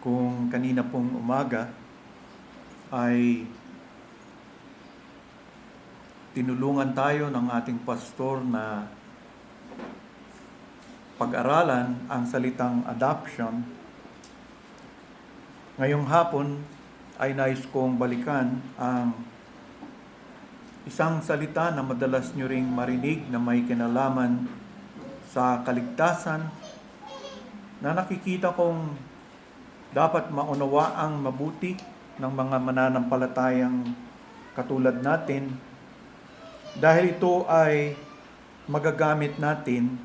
Kung kanina pong umaga ay tinulungan tayo ng ating pastor na pag-aralan ang salitang adoption, ngayong hapon ay nais kong balikan ang isang salita na madalas nyo ring marinig na may kinalaman sa kaligtasan, na nakikita kong dapat maunawaang mabuti ng mga mananampalatayang katulad natin, dahil ito ay magagamit natin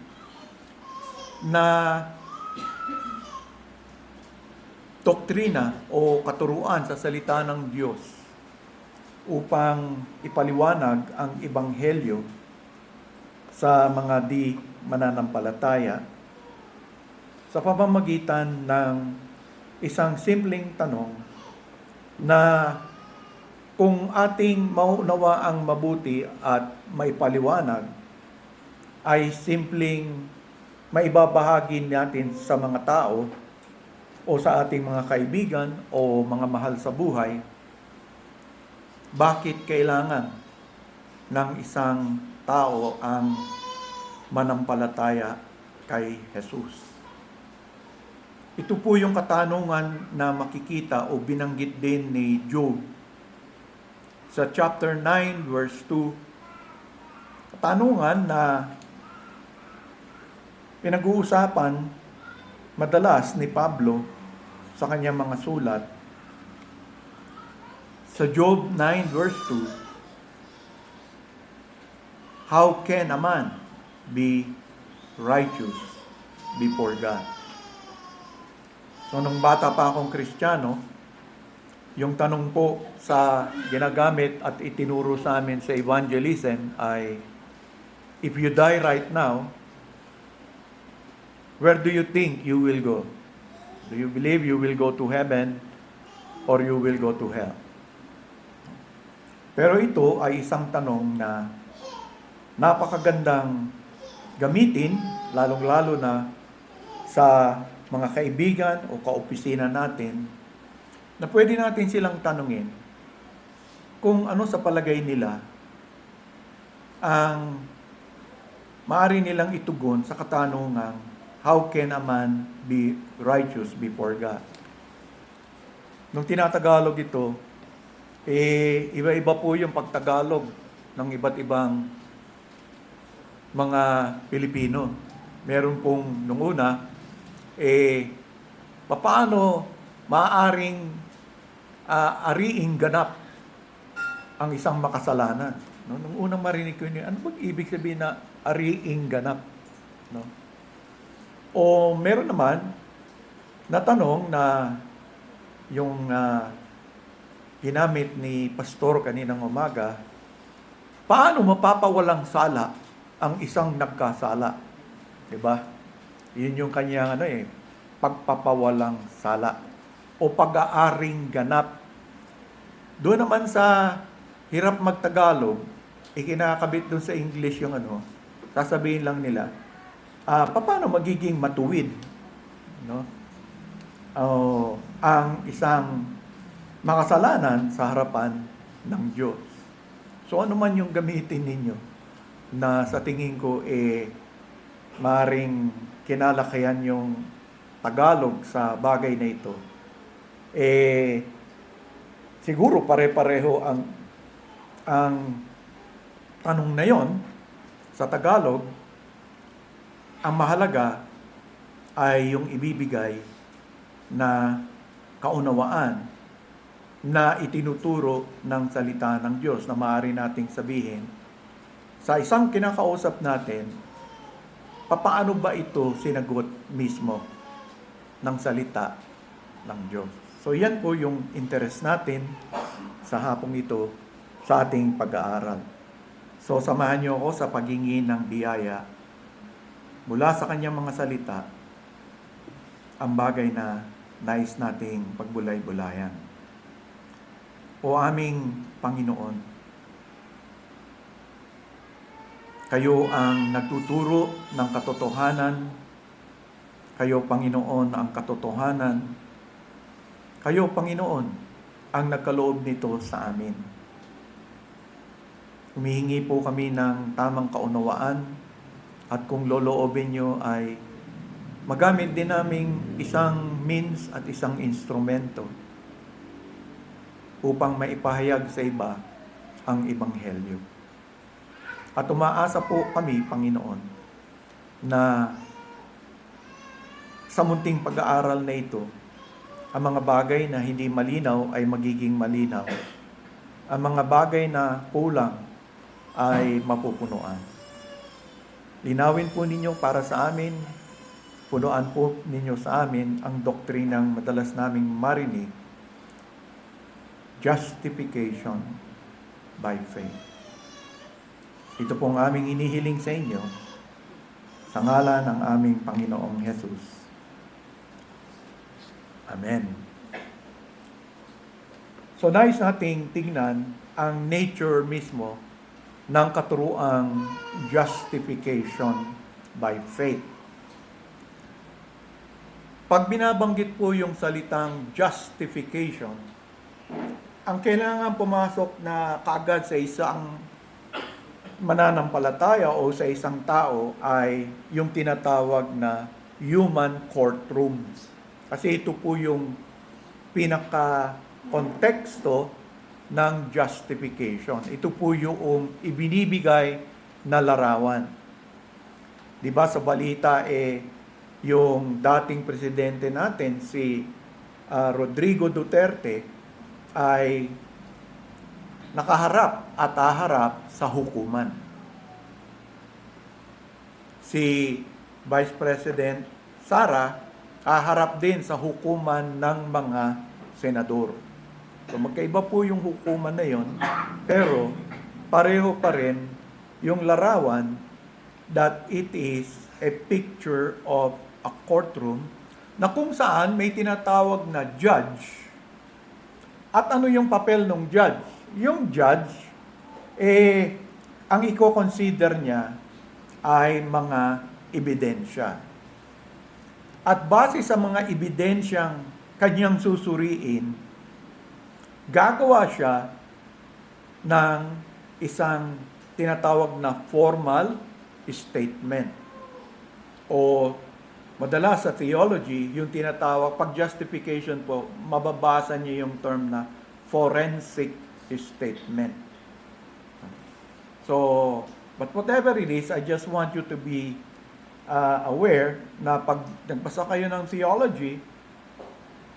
na doktrina o katuruan sa salita ng Diyos upang ipaliwanag ang ebanghelyo sa mga di mananampalataya sa pamamagitan ng isang simpleng tanong na kung ating maunawaang mabuti at maipaliwanag ay simpleng maibabahagi natin sa mga tao o sa ating mga kaibigan o mga mahal sa buhay, bakit kailangan ng isang tao ang manampalataya kay Jesus? Ito po yung katanungan na makikita o binanggit din ni Job sa chapter 9 verse 2. Katanungan na pinag-uusapan madalas ni Pablo sa kanyang mga sulat. Sa Job 9 verse 2, how can a man be righteous before God? So, nung bata pa akong Kristiyano, yung tanong po sa ginagamit at itinuro sa amin sa evangelism ay, if you die right now, where do you think you will go? Do you believe you will go to heaven or you will go to hell? Pero ito ay isang tanong na napakagandang gamitin, lalong-lalo na sa mga kaibigan o kaopisina natin, na pwede natin silang tanungin kung ano sa palagay nila ang maaari nilang itugon sa katanungang, how can a man be righteous before God? Nung tinatagalog ito, iba-iba po yung pagtagalog ng iba't ibang mga Pilipino. Meron pong nung una, paano maaaring ariing ganap ang isang makasalanan? No? Nung unang marinig ko yun, ano bang ibig sabihin na ariing ganap? No? O meron naman na tanong na yung ginamit ni Pastor kaninang umaga, paano mapapawalang sala ang isang nagkasala? Diba? Yun yung kanyang pagpapawalang sala o pag-aaring ganap. Doon naman sa hirap magtagalog, ikinakabit doon sa English yung sasabihin lang nila, paano magiging matuwid, no? Ang isang makasalanan sa harapan ng Diyos. So ano man yung gamitin ninyo na sa tingin ko maring kinalakayan yung Tagalog sa bagay na ito, siguro pare-pareho ang tanong na yon sa Tagalog. Ang mahalaga ay yung ibibigay na kaunawaan na itinuturo ng salita ng Diyos, na maaari nating sabihin sa isang kinakausap natin, papaano ba ito sinagot mismo ng salita ng Diyos. So yan po yung interest natin sa hapong ito sa ating pag-aaral. So samahan niyo ako sa paghingi ng biyaya mula sa kanyang mga salita, ang bagay na nais nating pagbulay-bulayan. O aming Panginoon, kayo ang nagtuturo ng katotohanan. Kayo, Panginoon, ang katotohanan Kayo, Panginoon, ang nagkaloob nito sa amin. Humihingi po kami ng tamang kaunawaan at kung loloobin nyo ay magamit din naming isang means at isang instrumento upang maipahayag sa iba ang Ebanghelyo. At umaasa po kami, Panginoon, na sa munting pag-aaral na ito, ang mga bagay na hindi malinaw ay magiging malinaw. Ang mga bagay na kulang ay mapupunuan. Linawin po ninyo para sa amin, punuan po ninyo sa amin ang doktrinang madalas naming marinig, justification by faith. Ito pong aming inihiling sa inyo sa ngalan ng aming Panginoong Jesus. Amen. So, nais nating tingnan ang nature mismo ng katuruang justification by faith. Pag binabanggit po yung salitang justification, ang kailangan pumasok na kaagad sa isang mananampalataya o sa isang tao ay yung tinatawag na human courtrooms. Kasi ito po yung pinaka-konteksto ng justification. Ito po yung ibinibigay na larawan. Di ba sa balita yung dating presidente natin, si Rodrigo Duterte, ay nakaharap at haharap sa hukuman. Si Vice President Sara haharap din sa hukuman ng mga senador. So magkaiba po yung hukuman na yon, pero pareho pa rin yung larawan that it is a picture of a courtroom na kung saan may tinatawag na judge. At ano yung papel ng judge? Yung judge, ang i-consider niya ay mga ebidensya. At base sa mga ebidensyang kanyang susuriin, gagawa siya ng isang tinatawag na formal statement. O madalas sa theology, yung tinatawag, pag justification po, mababasa niyo yung term na forensic statement. So, but whatever it is, I just want you to be aware na pag nagbasa kayo ng theology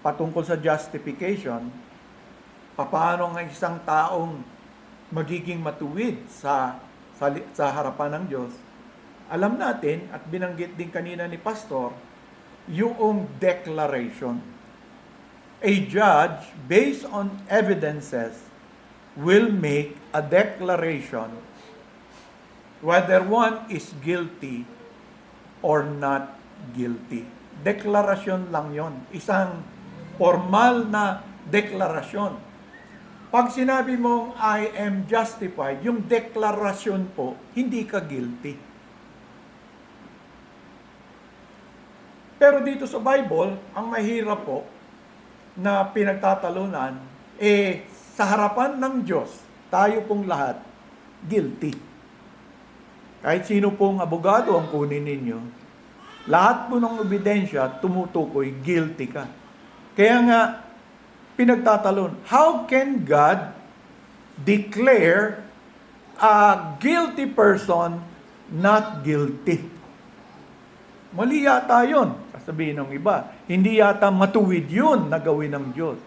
patungkol sa justification, paano ang isang taong magiging matuwid sa harapan ng Diyos, alam natin at binanggit din kanina ni Pastor, yung declaration. A judge, based on evidences, will make a declaration whether one is guilty or not guilty. Deklarasyon lang yon, isang formal na deklarasyon. Pag sinabi mong I am justified, yung deklarasyon po, hindi ka guilty. Pero dito sa Bible, ang mahirap po na pinagtatalunan, sa harapan ng Diyos, tayo pong lahat, guilty. Kahit sino pong abogado ang kunin ninyo, lahat po ng ebidensya tumutukoy, guilty ka. Kaya nga, pinagtatalon, how can God declare a guilty person not guilty? Mali yata yun, sasabihin ng iba. Hindi yata matuwid yun na gawin ng Diyos.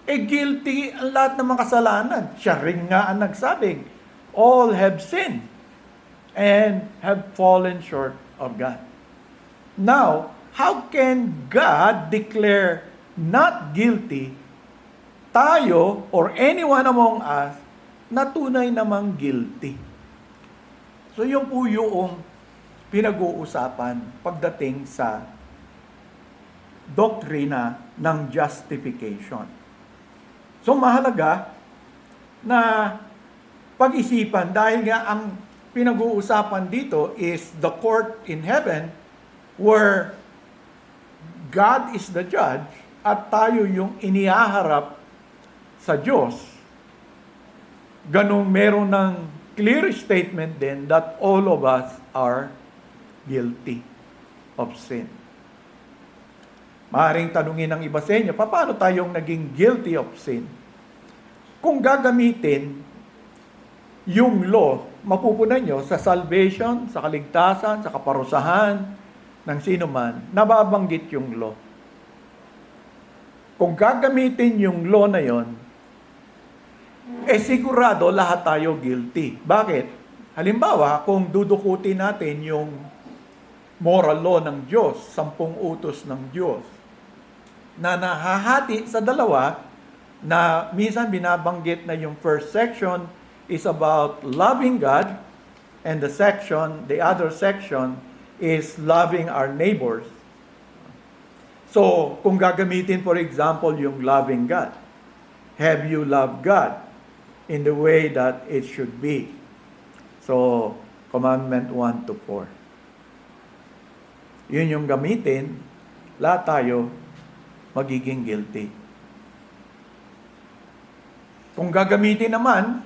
Guilty ang lahat ng mga kasalanan. Siya rin nga ang nagsabing, all have sinned and have fallen short of God. Now, how can God declare not guilty tayo or anyone among us na tunay namang guilty? So, yung po yung pinag-uusapan pagdating sa doktrina ng justification. So, mahalaga na pag-isipan dahil nga ang pinag-uusapan dito is the court in heaven where God is the judge at tayo yung inihaharap sa Diyos, ganun meron ng clear statement din that all of us are guilty of sin. Maaaring tanungin ng iba sa inyo, paano tayong naging guilty of sin? Kung gagamitin yung law, mapupunan nyo sa salvation, sa kaligtasan, sa kaparusahan ng sino man, nababanggit yung law. Kung gagamitin yung law na yon, sigurado lahat tayo guilty. Bakit? Halimbawa, kung dudukutin natin yung moral law ng Diyos, 10 utos ng Diyos, na nahahati sa dalawa, na minsan binabanggit na yung first section is about loving God, and the other section is loving our neighbors. So, kung gagamitin for example yung loving God, have you loved God in the way that it should be? So, commandment 1 to 4. Yun yung gamitin, lahat tayo magiging guilty. Kung gagamitin naman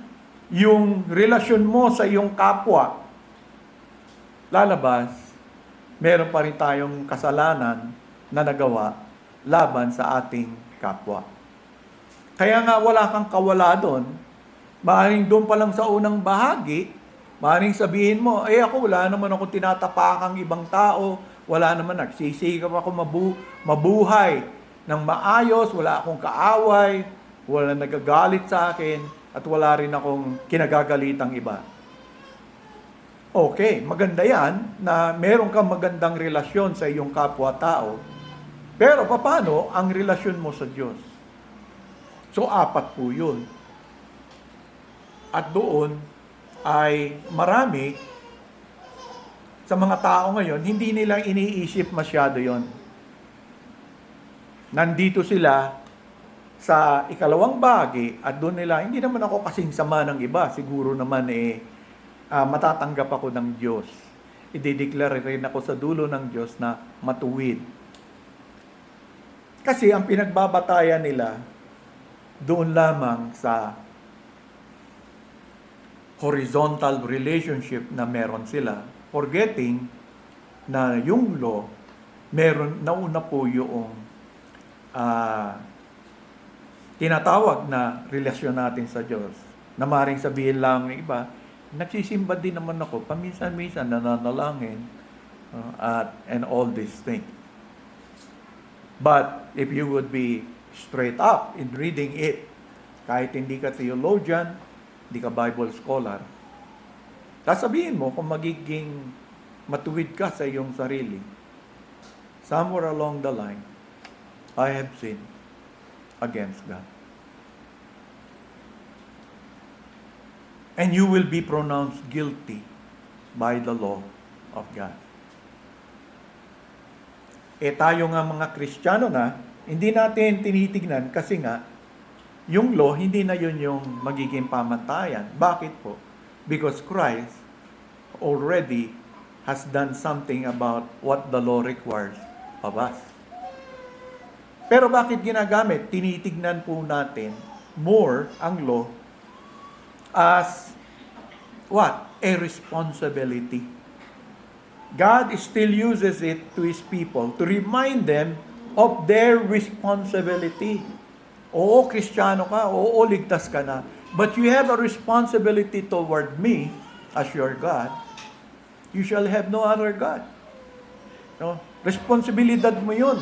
yung relasyon mo sa iyong kapwa, lalabas, meron pa rin tayong kasalanan na nagawa laban sa ating kapwa. Kaya nga wala kang kawala doon. Maaaring doon pa lang sa unang bahagi, maaaring sabihin mo, ako wala naman ako tinatapakang ibang tao, wala naman nagsisikap ako mabuhay ng maayos, wala akong kaaway, wala nagagalit sa akin, at wala rin akong kinagagalitang iba. Okay, maganda yan na meron kang magandang relasyon sa iyong kapwa-tao. Pero paano ang relasyon mo sa Diyos? So, 4 po yun. At doon ay marami sa mga tao ngayon, hindi nila iniisip masyado yon. Nandito sila sa ikalawang bahagi at doon nila, hindi naman ako kasing sama ng iba. Siguro naman matatanggap ako ng Diyos. Idideclare rin ako sa dulo ng Diyos na matuwid. Kasi ang pinagbabatayan nila doon lamang sa horizontal relationship na meron sila, forgetting na yung law, nauna po yung tinatawag na relasyon natin sa Diyos. Na maaaring sabihin lang ng iba, nagsisimba din naman ako, paminsan-minsan nananalangin, and all these things. But if you would be straight up in reading it, kahit hindi ka theologian, hindi ka Bible scholar, sasabihin mo kung magiging matuwid ka sa iyong sarili. Somewhere along the line, I have sinned against God. And you will be pronounced guilty by the law of God. Tayo nga mga Kristiyano na, hindi natin tinitignan kasi nga, yung law, hindi na yun yung magiging pamantayan. Bakit po? Because Christ already has done something about what the law requires of us. Pero bakit ginagamit? Tinitignan po natin more ang law as what? A responsibility. God still uses it to His people to remind them of their responsibility. Oo, Kristiyano ka. Oo, ligtas ka na. But you have a responsibility toward me as your God. You shall have no other God. No? Responsibilidad mo yun.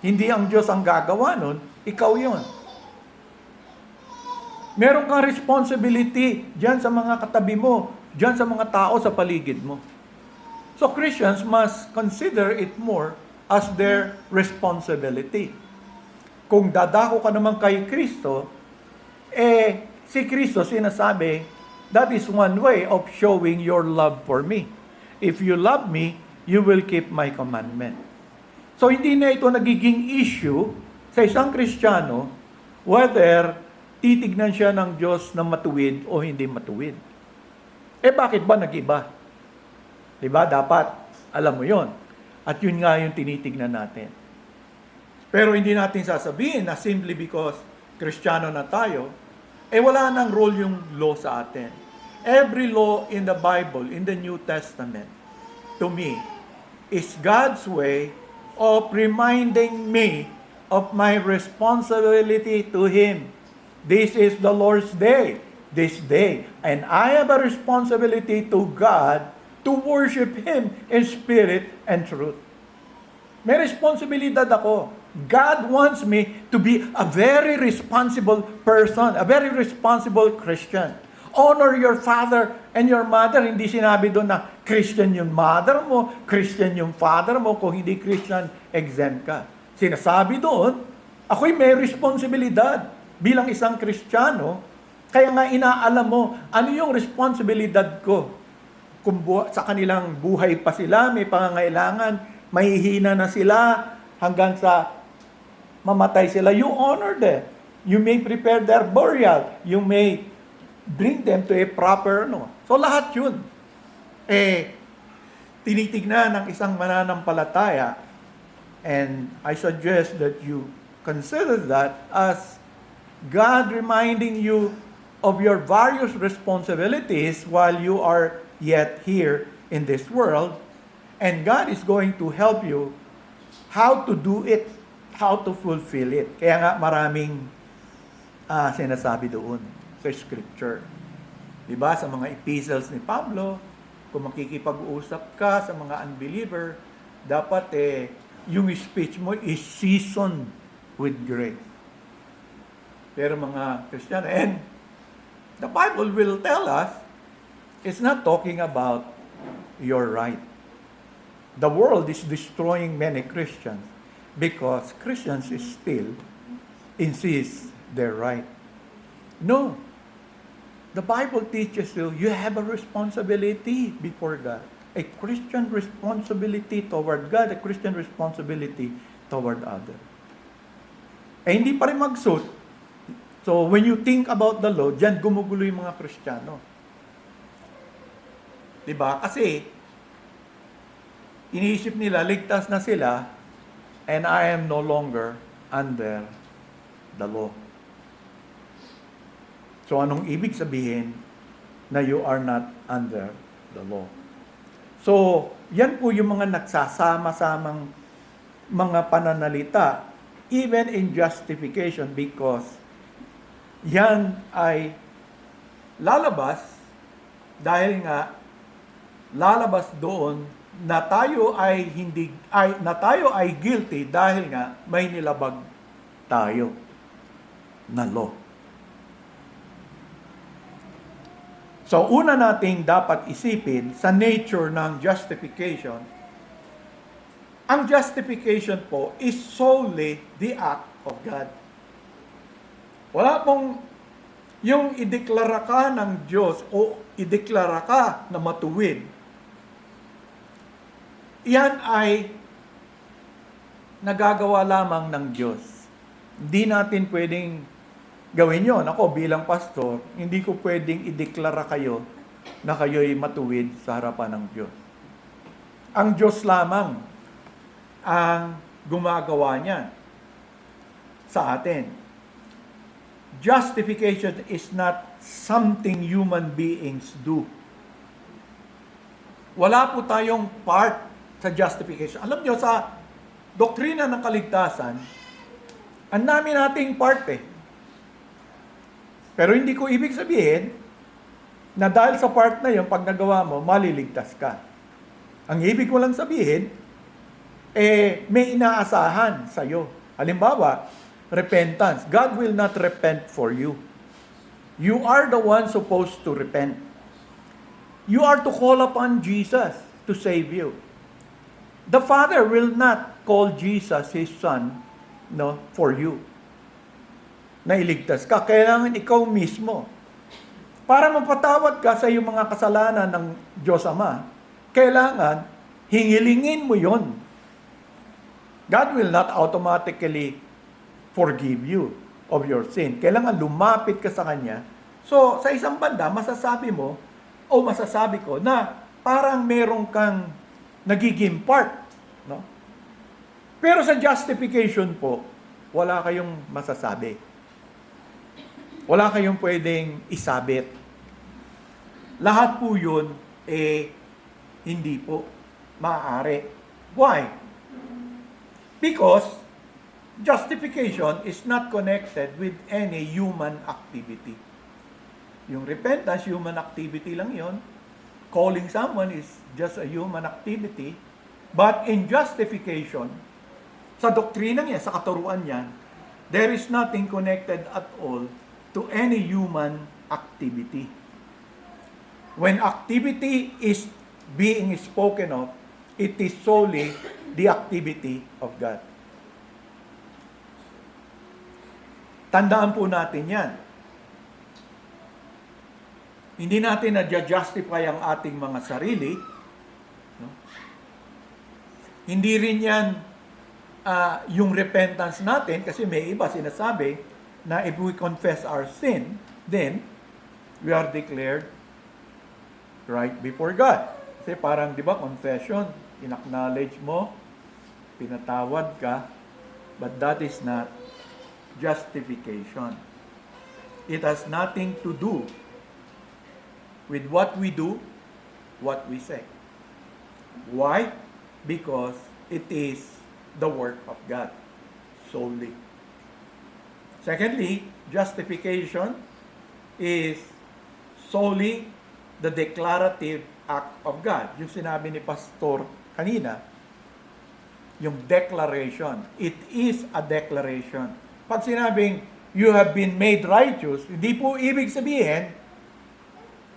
Hindi ang Diyos ang gagawa nun, ikaw yun. Meron kang responsibility dyan sa mga katabi mo, dyan sa mga tao sa paligid mo. So Christians must consider it more as their responsibility. Kung dadako ka naman kay Kristo, si Kristo sinasabi, that is one way of showing your love for me. If you love me, you will keep my commandment. So hindi na ito nagiging issue sa isang Kristiyano whether titignan siya ng Diyos na matuwid o hindi matuwid. Bakit ba nag-iba? Diba? Dapat, alam mo yon. At yun nga yung tinitignan natin. Pero hindi natin sasabihin na simply because Kristiyano na tayo, wala nang role yung law sa atin. Every law in the Bible, in the New Testament, to me, is God's way of reminding me of my responsibility to Him. This is the Lord's day, this day. And I have a responsibility to God to worship Him in spirit and truth. May responsibilidad ako. God wants me to be a very responsible person, a very responsible Christian. Honor your father and your mother. Hindi sinabi doon na Christian yung mother mo, Christian yung father mo. Kung hindi Christian, exempt ka. Sinasabi doon, ako'y may responsibilidad bilang isang Kristiyano. Kaya nga inaalam mo, ano yung responsibilidad ko? Kung sa kanilang buhay pa sila, may pangangailangan, mahihina na sila, hanggang sa mamatay sila, you honor them. You may prepare their burial. You may bring them to a proper, So lahat yun, tinitignan ng isang mananampalataya. And I suggest that you consider that as God reminding you of your various responsibilities while you are yet here in this world. And God is going to help you how to do it, how to fulfill it. Kaya nga maraming sinasabi doon sa Scripture. Diba? Sa mga epistles ni Pablo, kung makikipag-usap ka sa mga unbeliever, dapat yung speech mo is seasoned with grace. Pero mga Kristiyano, and the Bible will tell us, it's not talking about your right. The world is destroying many Christians because Christians still insist they're right. No. The Bible teaches you have a responsibility before God. A Christian responsibility toward God, a Christian responsibility toward others. Hindi pa rin magsuot. So, when you think about the law, dyan gumugulo yung mga Kristiyano. Diba? Kasi, iniisip nila, ligtas na sila, and I am no longer under the law. So, anong ibig sabihin na you are not under the law? So, yan po yung mga nagsasama-samang mga pananalita, even in justification, because yan ay lalabas dahil nga lalabas doon na tayo ay guilty dahil nga may nilabag tayo na law. So una nating dapat isipin sa nature ng justification, ang justification po is solely the act of God. Wala pong yung ideklara ka ng Diyos o ideklara ka na matuwid. Yan ay nagagawa lamang ng Diyos. Hindi natin pwedeng gawin yon. Ako bilang pastor, hindi ko pwedeng ideklara kayo na kayo'y matuwid sa harapan ng Diyos. Ang Diyos lamang ang gumagawa niyan sa atin. Justification is not something human beings do. Wala po tayong part sa justification. Alam nyo, sa doktrina ng kaligtasan, ang dami nating part Pero hindi ko ibig sabihin na dahil sa part na yun, pag nagawa mo, maliligtas ka. Ang ibig ko lang sabihin, may inaasahan sa'yo. Halimbawa, repentance. God will not repent for you. You are the one supposed to repent. You are to call upon Jesus to save you. The Father will not call Jesus His Son for you. Na iligtas ka. Kailangan ikaw mismo. Para mapatawad ka sa iyong mga kasalanan ng Diyos Ama, kailangan hingilingin mo yon. God will not automatically forgive you of your sin. Kailangan lumapit ka sa Kanya. So, sa isang banda, masasabi ko na parang meron kang nagiging part. Pero sa justification po, wala kayong masasabi. Wala kayong pwedeng isabit. Lahat po yun, hindi po maaari. Why? Because justification is not connected with any human activity. Yung repentance, human activity lang yon. Calling someone is just a human activity. But in justification, sa doktrina niya, sa katuruan niya, there is nothing connected at all to any human activity. When activity is being spoken of, it is solely the activity of God. Tandaan po natin yan. Hindi natin na-justify ang ating mga sarili. No? Hindi rin yan yung repentance natin, kasi may iba sinasabi na if we confess our sin, then we are declared right before God. Kasi parang, di ba, confession, in-acknowledge mo, pinatawad ka, but that is not justification. It has nothing to do with what we do, what we say. Why? Because it is the work of God solely. Secondly, justification is solely the declarative act of God. Yung sinabi ni Pastor kanina, yung declaration. It is a declaration. Pag sinabing, you have been made righteous, hindi po ibig sabihin,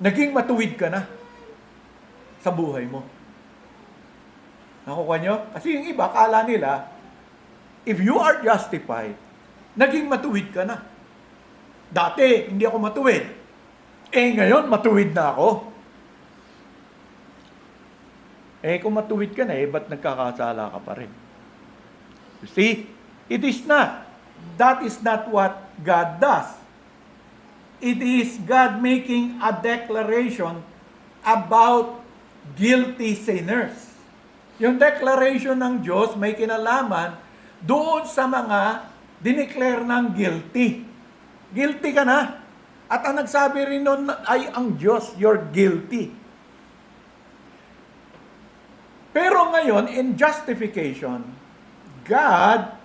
naging matuwid ka na sa buhay mo. Nakukuha nyo? Kasi yung iba, akala nila, if you are justified, naging matuwid ka na. Dati, hindi ako matuwid. Ngayon, matuwid na ako. Kung matuwid ka na, ba't nagkakasala ka pa rin? You see, it is not. That is not what God does. It is God making a declaration about guilty sinners. Yung declaration ng Diyos may kinalaman doon sa mga dineclare ng guilty. Guilty ka na. At ang nagsabi rin nun ay ang Diyos, you're guilty. Pero ngayon, in justification, God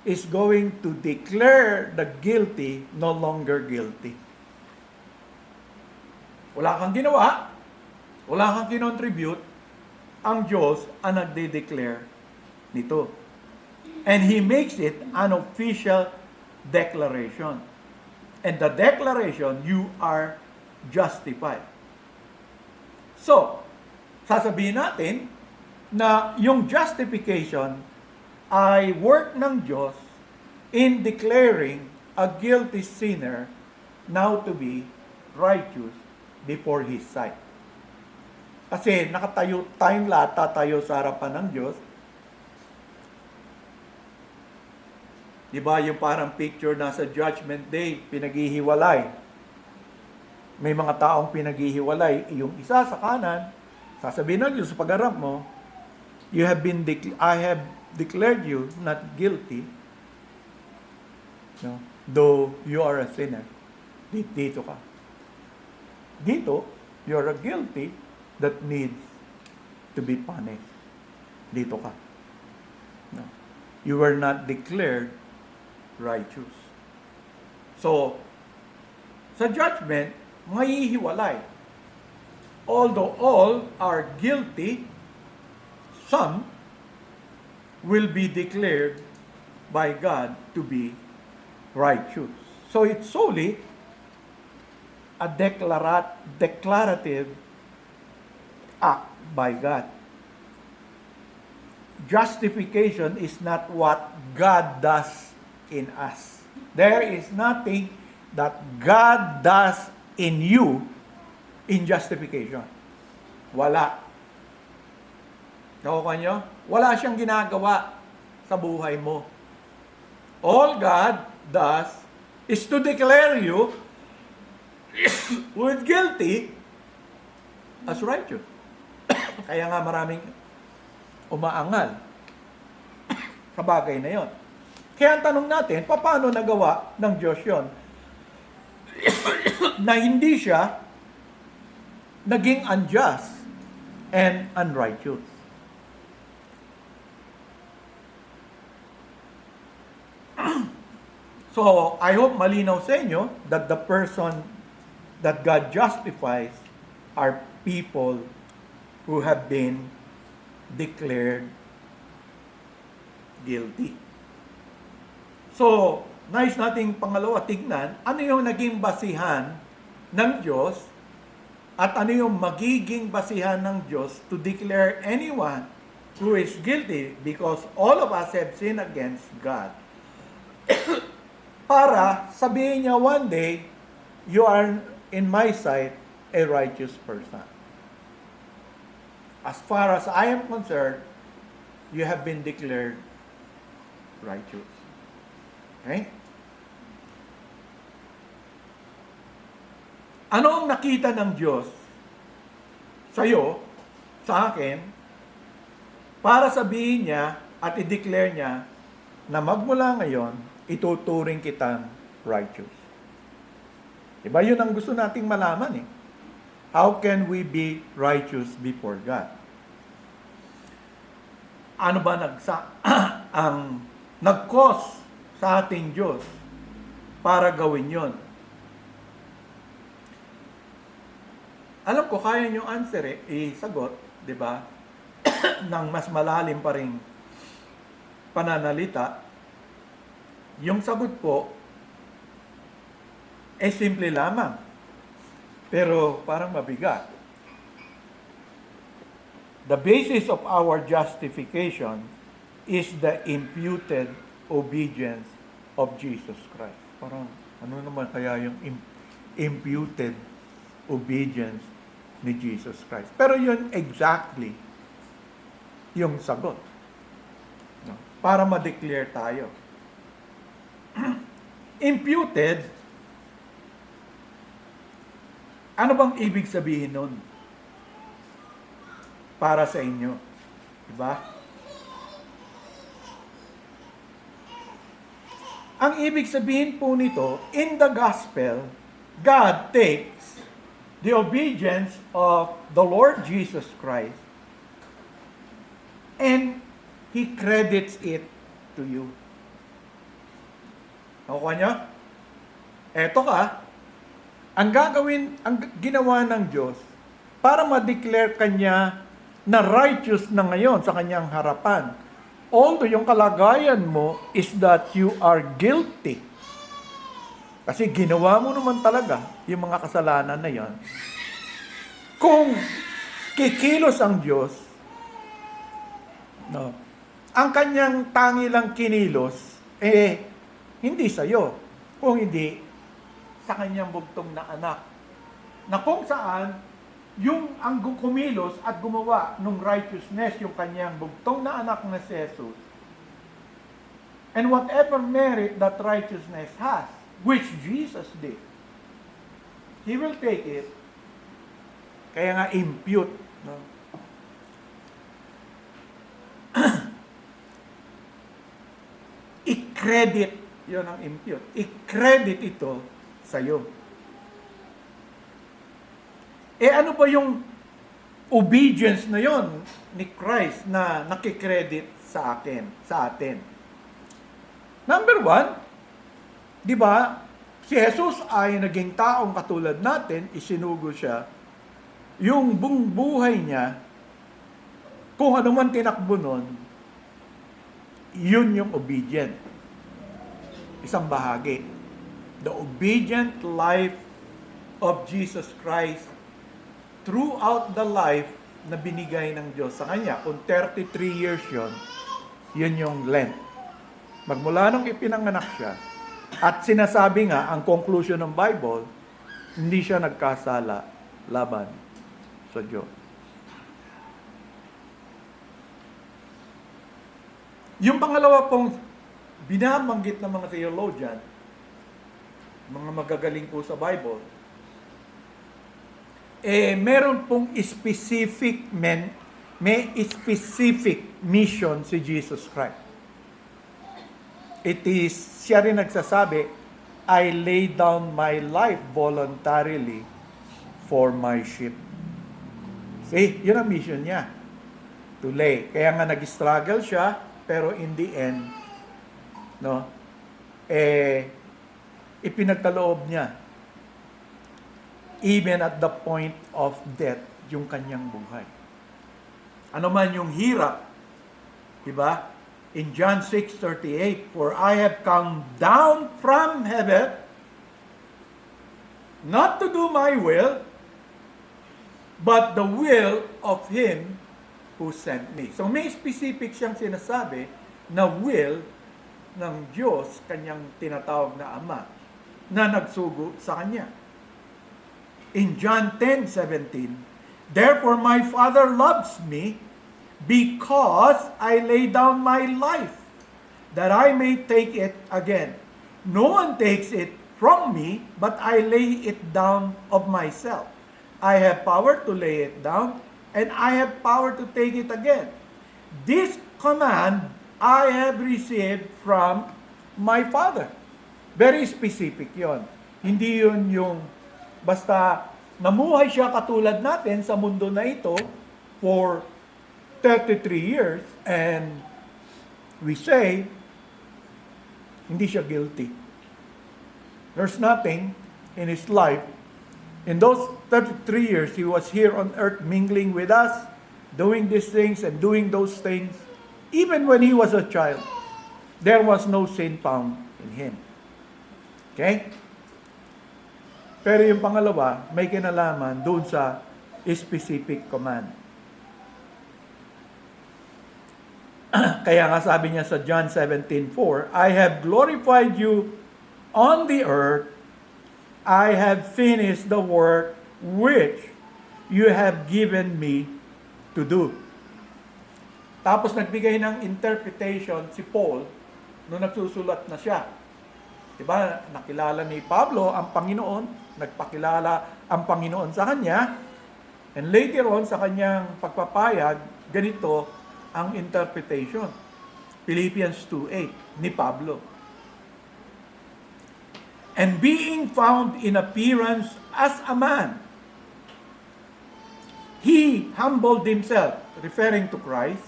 is going to declare the guilty no longer guilty. Wala kang ginawa, wala kang kinontribute, ang Diyos ang nagde-declare nito. And He makes it an official declaration. And the declaration, you are justified. So, sasabihin natin na yung justification ay work ng Diyos in declaring a guilty sinner now to be righteous before His sight. Kasi nakatayo tayong lahat, tatayo sa harapan ng Diyos. Di ba yung parang picture na sa Judgment Day, pinaghihiwalay. May mga taong pinaghihiwalay. Yung isa sa kanan, sasabihin ng Diyos sa pagharap mo, I have declared you not guilty, no, though you are a sinner. Dito ka. Dito, you are guilty that needs to be punished. Dito ka. No. You were not declared righteous. So, sa judgment, mahihiwalay. Although all are guilty, some will be declared by God to be righteous. So it's solely a declarative act by God. Justification is not what God does in us. There is nothing that God does in you in justification. Wala. Nakukuha nyo? Wala siyang ginagawa sa buhay mo. All God does is to declare you with guilty as righteous. Kaya nga maraming umaangal. sa bagay na yon. Kaya ang tanong natin, paano nagawa ng Diyos yon? Na hindi siya naging unjust and unrighteous. So, I hope malinaw sa inyo that the person that God justifies are people who have been declared guilty. So, nais nating pangalawa tignan, ano yung naging basihan ng Diyos at ano yung magiging basihan ng Diyos to declare anyone who is guilty because all of us have sinned against God. Para sabihin niya one day, you are in my sight a righteous person. As far as I am concerned, you have been declared righteous. Okay? Ano ang nakita ng Diyos sa'yo, sa akin, para sabihin niya at i-declare niya na magmula ngayon, ituturing kitang righteous. Diba? Yun ang gusto nating malaman eh. How can we be righteous before God? Ano ba ang nag-cause sa ating Diyos para gawin yon? Alam ko, kaya nyo answer isagot, di ba? ng mas malalim pa ring pananalita. Yung sagot po, simple lamang. Pero parang mabigat. The basis of our justification is the imputed obedience of Jesus Christ. Parang, ano naman kaya yung imputed obedience ni Jesus Christ? Pero yun exactly yung sagot. Para ma-declare tayo. Imputed, ano bang ibig sabihin nun? Para sa inyo. Diba? Ang ibig sabihin po nito, in the gospel, God takes the obedience of the Lord Jesus Christ and He credits it to you. Nakuha nyo? Eto ka, ang ginawa ng Diyos para ma-declare kanya na righteous na ngayon sa kanyang harapan. Although yung kalagayan mo is that you are guilty. Kasi ginawa mo naman talaga yung mga kasalanan na yan. Kung kikilos ang Diyos, no, ang kanyang tangi lang kinilos, hindi sa'yo, kung hindi sa kanyang bugtong na anak. Na kung saan, yung ang kumilos at gumawa ng righteousness, yung kanyang bugtong na anak na si Jesus, and whatever merit that righteousness has, which Jesus did, He will take it, kaya nga impute, no? I-credit, yun ang impute, i-credit ito sa'yo. Ano ba yung obedience na yon ni Christ na nakikredit sa atin? Number one, di ba, si Jesus ay naging taong katulad natin, isinugo siya, yung buong buhay niya, kung ano man tinakbo nun, yun yung obedient. Isang bahagi. The obedient life of Jesus Christ throughout the life na binigay ng Diyos sa Kanya. Kung 33 years yun yung length. Magmula nung ipinanganak siya, at sinasabi nga, ang conclusion ng Bible, hindi siya nagkasala laban sa Diyos. Yung pangalawa pong binabanggit ng mga theologian, mga magagaling po sa Bible, meron pong may specific mission si Jesus Christ. siya rin nagsasabi, I lay down my life voluntarily for my sheep. See, yun ang mission niya. To lay. Kaya nga nag-struggle siya, pero in the end, no, ipinagkaloob niya, even at the point of death, yung kanyang buhay. Ano man yung hirap, diba? In John 6:38, for I have come down from heaven, not to do my will, but the will of Him who sent me. So may specific siyang sinasabi na will ng Diyos, kanyang tinatawag na Ama, na nagsugo sa kanya. In John 10:17, therefore my Father loves me, because I lay down my life, that I may take it again. No one takes it from me, but I lay it down of myself. I have power to lay it down, and I have power to take it again. This command I have received from my Father. Very specific yon. Hindi yun yung basta namuhay siya katulad natin sa mundo na ito for 33 years, and we say, hindi siya guilty. There's nothing in his life. In those 33 years, he was here on earth mingling with us, doing these things and doing those things. Even when he was a child, there was no sin found in him. Okay? Pero yung pangalawa, may kinalaman doon sa specific command. Kaya nga sabi niya sa John 17:4, I have glorified you on the earth. I have finished the work which you have given me to do. Tapos nagbigay ng interpretation si Paul nung nagsusulat na siya. Diba? Nakilala ni Pablo ang Panginoon, nagpakilala ang Panginoon sa kanya, and later on sa kanyang pagpapayag, ganito ang interpretation. Philippians 2:8 ni Pablo. And being found in appearance as a man, he humbled himself, referring to Christ,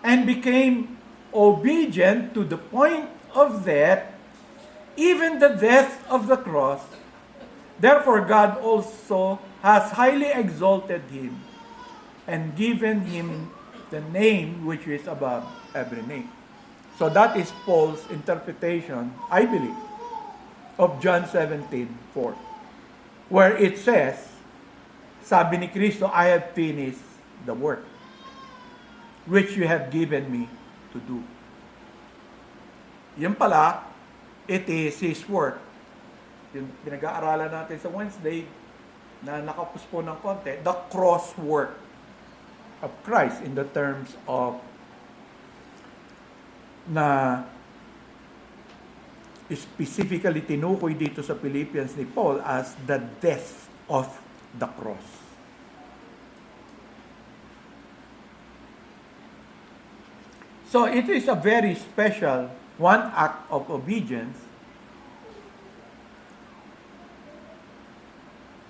and became obedient to the point of death, even the death of the cross. Therefore God also has highly exalted him and given him the name which is above every name. So that is Paul's interpretation, I believe, of John 17:4, where it says, sabi ni Kristo, I have finished the work which you have given me to do. Yan pala, it is His work. Yung pinag-aaralan natin sa Wednesday, na nakapos po ng konti, the cross work of Christ in the terms of na specifically tinukoy dito sa Philippians ni Paul as the death of the cross. So it is a very special one act of obedience,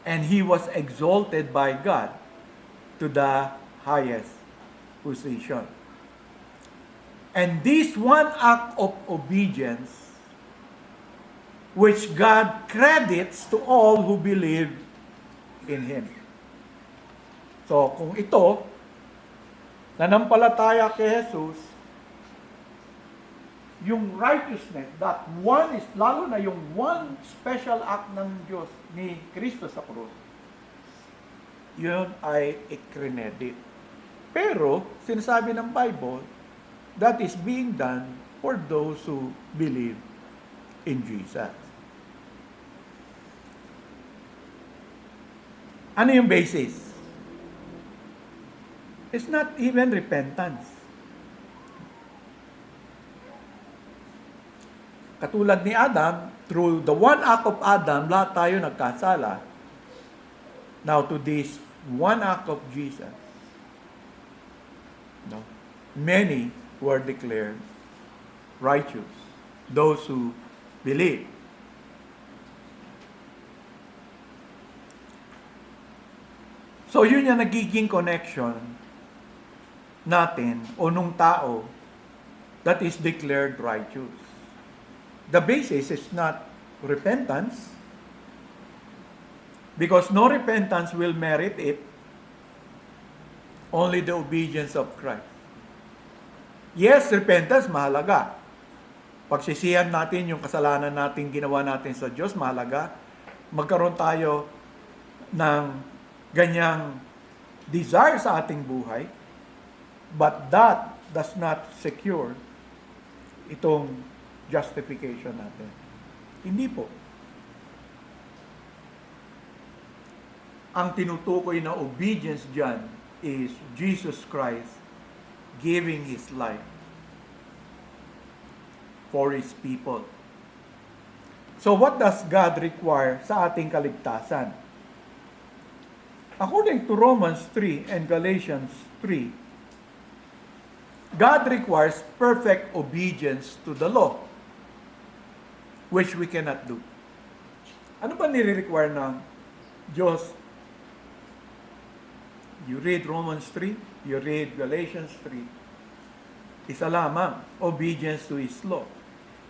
and he was exalted by God to the highest position. And this one act of obedience, which God credits to all who believe in Him. So, kung ito, nanampalataya kay Jesus, yung righteousness, that one is, lalo na yung one special act ng Diyos ni Kristo sa krus, yun ay ikrinedit. Pero, sinasabi ng Bible, that is being done for those who believe in Jesus. Ano yung basis? It's not even repentance. Katulad ni Adam, through the one act of Adam, lahat tayo nagkasala. Now to this one act of Jesus, no, many were declared righteous those who believe. So yun yung nagiging connection natin o nung tao that is declared righteous. The basis is not repentance, because no repentance will merit it, only the obedience of Christ. Yes, repentance, mahalaga. Pagsisihan natin yung kasalanan natin ginawa natin sa Diyos, mahalaga. Magkaroon tayo ng ganyang desire sa ating buhay, but that does not secure itong justification natin. Hindi po. Ang tinutukoy na obedience dyan is Jesus Christ giving His life for His people. So what does God require sa ating kaligtasan? According to Romans 3 and Galatians 3, God requires perfect obedience to the law, which we cannot do. Ano ba nire-require ng Diyos? You read Romans 3, you read Galatians 3. Isa lamang, obedience to His law.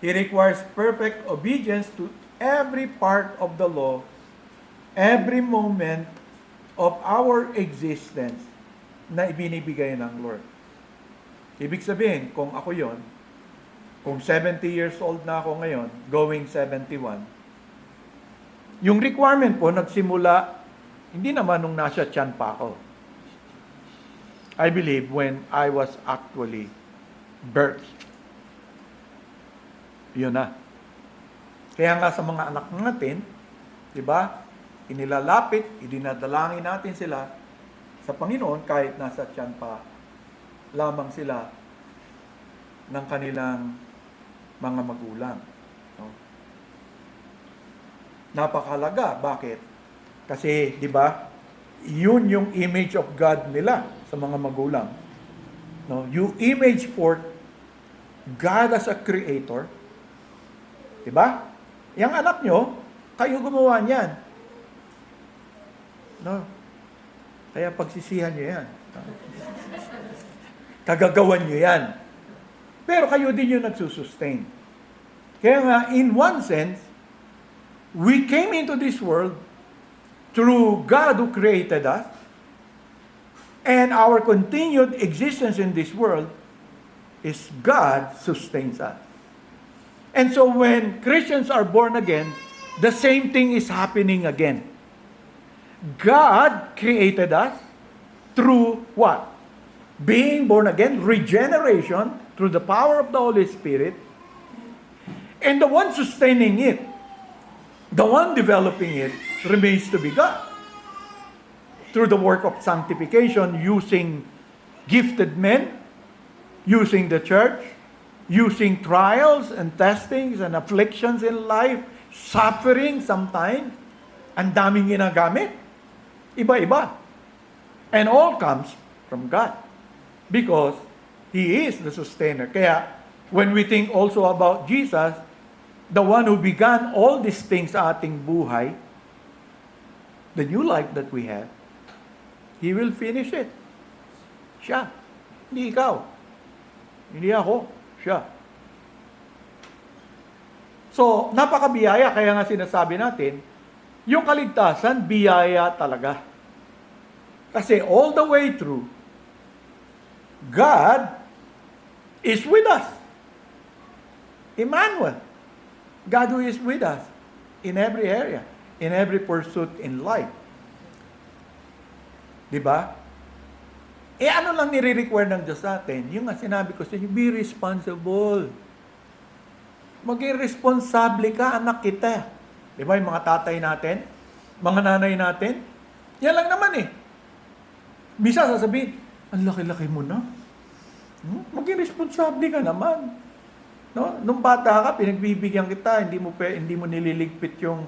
He requires perfect obedience to every part of the law, every moment of our existence na ibinibigay ng Lord. Ibig sabihin, kung ako yon, kung 70 years old na ako ngayon, going 71, yung requirement po nagsimula, hindi naman nung nasa tiyan pa ako. I believe when I was actually birthed. Yun na. Kaya nga sa mga anak natin, di ba, inilalapit, idinadalangin natin sila sa Panginoon kahit nasa tiyan pa lamang sila ng kanilang mga magulang. No? Napakahalaga. Bakit? Kasi, di ba, yun yung image of God nila sa mga magulang. No? You image forth God as a creator. Di ba? Yang anak nyo, kayo gumawa niyan. No? Kaya pagsisihan nyo yan. Kagagawan nyo yan. Pero kayo din yung nagsusustain. Kaya nga, in one sense, we came into this world through God who created us, and our continued existence in this world is God sustains us. And so when Christians are born again, the same thing is happening again. God created us through what? Being born again, regeneration, through the power of the Holy Spirit, and the one sustaining it, the one developing it, remains to be God. Through the work of sanctification, using gifted men, using the church, using trials and testings and afflictions in life, suffering sometimes, ang daming ginagamit. Iba-iba. And all comes from God. Because He is the sustainer. Kaya, when we think also about Jesus, the one who began all these things sa ating buhay, the new life that we have, He will finish it. Siya. Hindi ikaw. Hindi ako. Siya. So, napakabiyaya. Kaya nga sinasabi natin, yung kaligtasan, biyaya talaga. Kasi all the way through, God is with us. Emmanuel. God who is with us in every area, in every pursuit in life. Diba? Ano lang nire-require ng Diyos natin? Yung nga sinabi ko sa inyo, be responsible. Maging responsable ka, anak kita. Diba yung mga tatay natin, mga nanay natin? Yan lang naman eh. Bisa sasabihin, ang laki-laki mo na. Maging responsable ka naman. No? Nung bata ka, pinagbibigyan kita, hindi mo nililigpit yung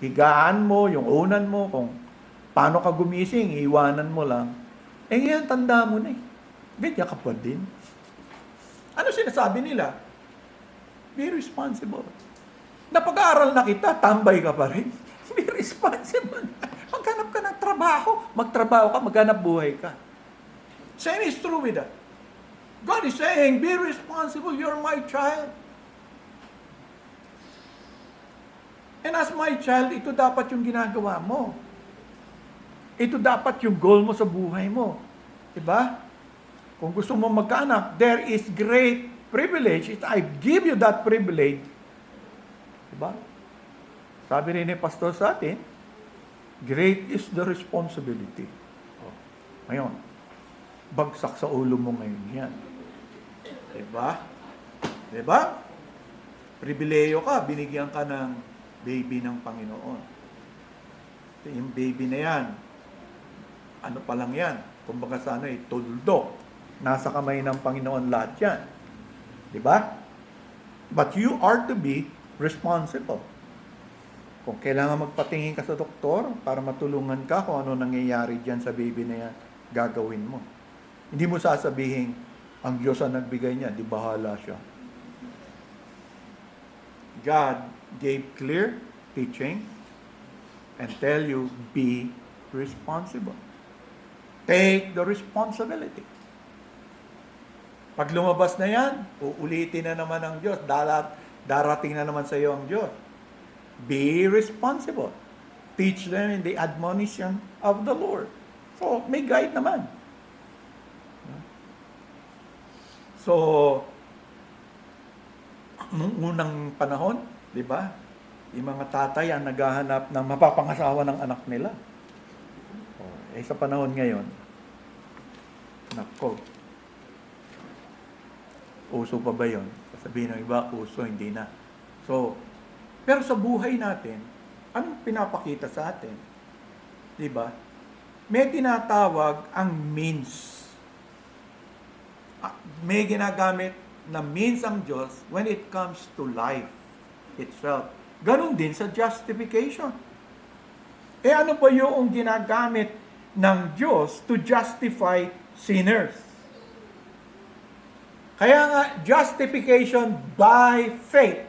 higaan mo, yung unan mo, kung paano ka gumising, iiwanan mo lang. Eh ngayon, tanda mo na eh. Ganyan ka pa din. Ano sinasabi nila? Be responsible. Napag-aaral na kita, tambay ka pa rin. Be responsible. Maghanap ka ng trabaho. Magtrabaho ka, maghanap buhay ka. Same is true with that. God is saying, be responsible. You're my child. And as my child, ito dapat yung ginagawa mo. Ito dapat yung goal mo sa buhay mo. Diba? Kung gusto mo magkaanak, there is great privilege. I give you that privilege. Diba? Sabi rin ni pastor sa atin, great is the responsibility. Ngayon, bagsak sa ulo mo ngayon yan. Diba? Diba? Pribileyo ka, binigyan ka ng baby ng Panginoon. Yung baby na yan, ano pa lang yan? Kumbaga sa tuldok. Nasa kamay ng Panginoon lahat yan. Diba? But you are to be responsible. Kung kailangan magpatingin ka sa doktor para matulungan ka kung ano nangyayari dyan sa baby na yan, gagawin mo. Hindi mo sasabihin, ang Diyos ang nagbigay niya, di bahala siya. God gave clear teaching and tell you, be responsible. Take the responsibility. Pag lumabas na yan, uulitin na naman ang Diyos. Darating na naman sa iyo ang Diyos. Be responsible. Teach them in the admonition of the Lord. So, may guide naman. So, nung unang panahon, di ba? Yung mga tatay ang naghahanap ng mapapangasawa ng anak nila. Sa panahon ngayon, nako, uso pa ba yun? Sabihin ng iba, uso, hindi na. So, pero sa buhay natin, anong pinapakita sa atin? Diba? May tinatawag ang means. May ginagamit na means ang Diyos when it comes to life itself. Ganon din sa justification. Ano ba yung ginagamit ng Diyos to justify sinners? Kaya nga, justification by faith.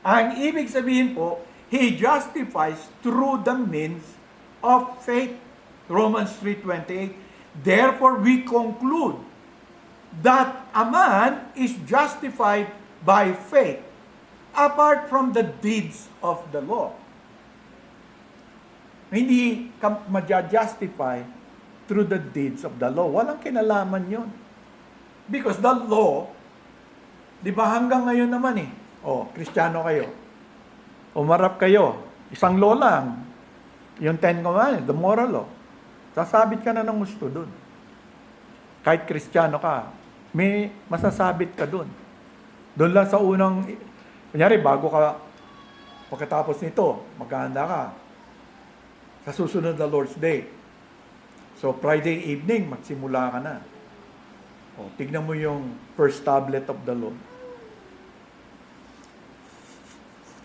Ang ibig sabihin po, He justifies through the means of faith. Romans 3:28. Therefore, we conclude that a man is justified by faith apart from the deeds of the law. Hindi ka ma-justify through the deeds of the law. Walang kinalaman yun. Because the law, di ba hanggang ngayon naman Kristiyano kayo. Umarap kayo. Isang law lang. Yung 10 Commandments, the moral law. Sasabit ka na ng gusto dun. Kahit Kristiyano ka, may masasabit ka dun. Doon lang sa unang, kunyari, pagkatapos nito, maghahanda ka. Sa susunod na Lord's Day. So, Friday evening, magsimula ka na. Tignan mo yung first tablet of the law.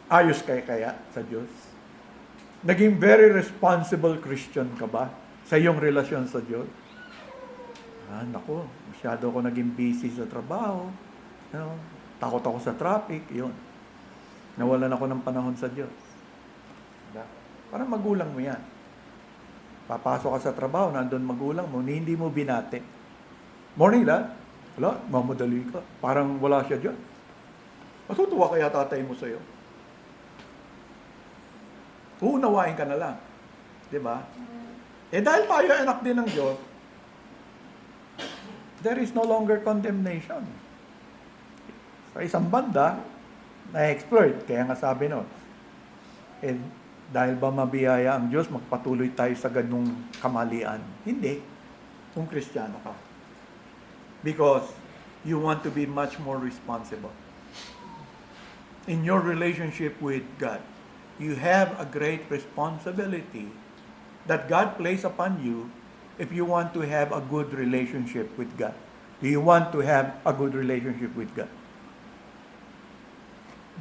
Ayos kaya sa Diyos? Naging very responsible Christian ka ba sa iyong relasyon sa Diyos? Nako, masyado ako naging busy sa trabaho. Takot ako sa traffic, yun. Nawalan ako ng panahon sa Diyos. Parang magulang mo yan. Papasok ka sa trabaho, nandun magulang mo, hindi mo binati. Morning, lad. Wala, mamadali ka. Parang wala siya dyan. Matutuwa kaya tatay mo sa'yo. Uunawain ka na lang. Diba? Dahil tayo anak din ng Diyos, there is no longer condemnation. Sa isang banda, na-exploit. Kaya nga sabi nun, dahil ba mabiyaya ang Diyos, magpatuloy tayo sa ganung kamalian? Hindi. Kung Kristiyano ka. Because you want to be much more responsible. In your relationship with God, you have a great responsibility that God placed upon you if you want to have a good relationship with God. Do you want to have a good relationship with God?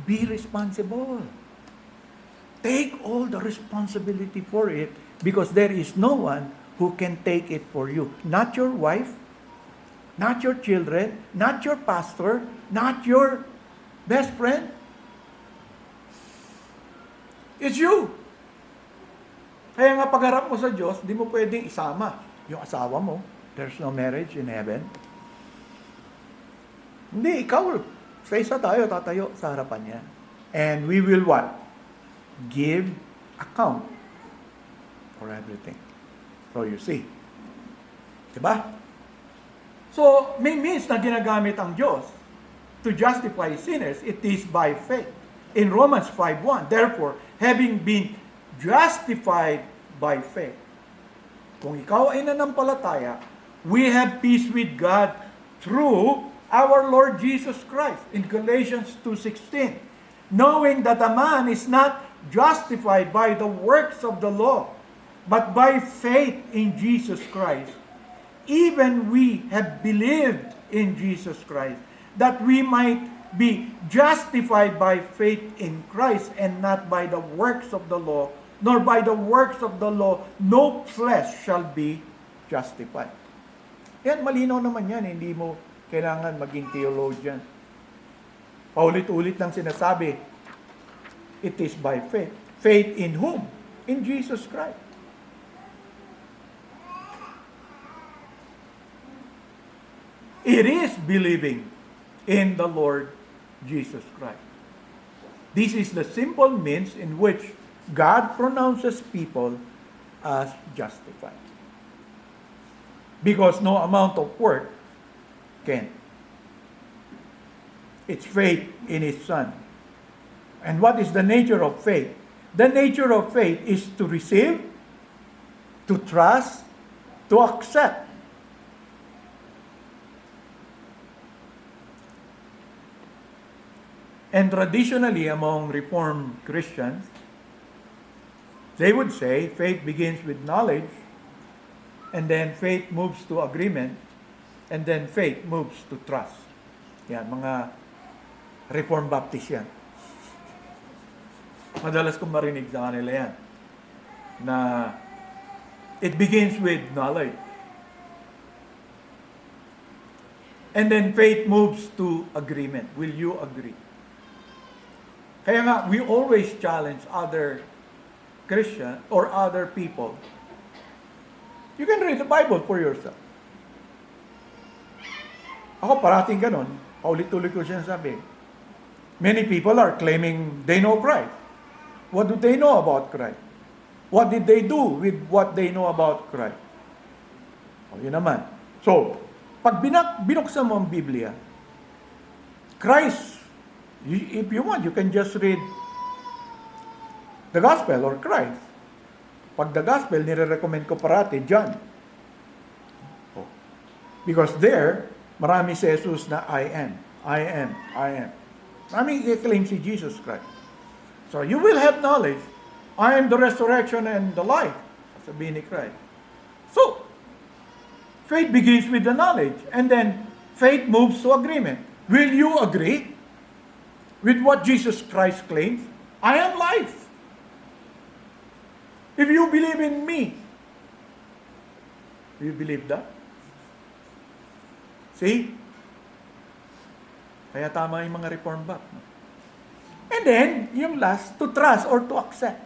Be responsible. Take all the responsibility for it because there is no one who can take it for you. Not your wife, not your children, not your pastor, not your best friend, it's you. Kaya nga pagharap mo sa Diyos, di mo pwedeng isama yung asawa mo. There's no marriage in heaven. Hindi, ikaw. Sa isa tayo, tatayo sa harapan niya. And we will what? Give account for everything. So you see. Diba? So, may means na ginagamit ang Diyos to justify sinners. It is by faith. In Romans 5:1, therefore, having been justified by faith. Kung ikaw ay nanampalataya, we have peace with God through our Lord Jesus Christ. In Galatians 2:16, knowing that a man is not justified by the works of the law, but by faith in Jesus Christ. Even we have believed in Jesus Christ, that we might be justified by faith in Christ and not by the works of the law, nor by the works of the law, no flesh shall be justified. Yan, malinaw naman yan. Hindi mo kailangan maging theologian. Paulit-ulit lang sinasabi, it is by faith. Faith in whom? In Jesus Christ. It is believing in the Lord Jesus Christ. This is the simple means in which God pronounces people as justified. Because no amount of work can. It's faith in His Son. And what is the nature of faith? The nature of faith is to receive, to trust, to accept. And traditionally, among Reformed Christians, they would say faith begins with knowledge, and then faith moves to agreement, and then faith moves to trust. Yan, mga Reformed Baptist yan. Madalas kong marinig sa kanila yan, na it begins with knowledge. And then faith moves to agreement. Will you agree? Kaya nga, we always challenge other Christian or other people. You can read the Bible for yourself. Ako parating ganon, paulit-ulit ko siya sabi. Many people are claiming they know Christ. What do they know about Christ? What did they do with what they know about Christ? O, yun naman. So, pag binuksan mo ang Biblia, Christ, if you want, you can just read the Gospel or Christ. Pag the Gospel, nire-recommend ko parati, John. Oh. Because there, marami si Jesus na I am. Maraming i-claim si Jesus Christ. So you will have knowledge. I am the resurrection and the life. Sabihin ni Christ. So, faith begins with the knowledge. And then, faith moves to agreement. Will you agree with what Jesus Christ claims? I am life. If you believe in me, do you believe that? See? Kaya tama yung mga reform back. And then, yung last, to trust or to accept.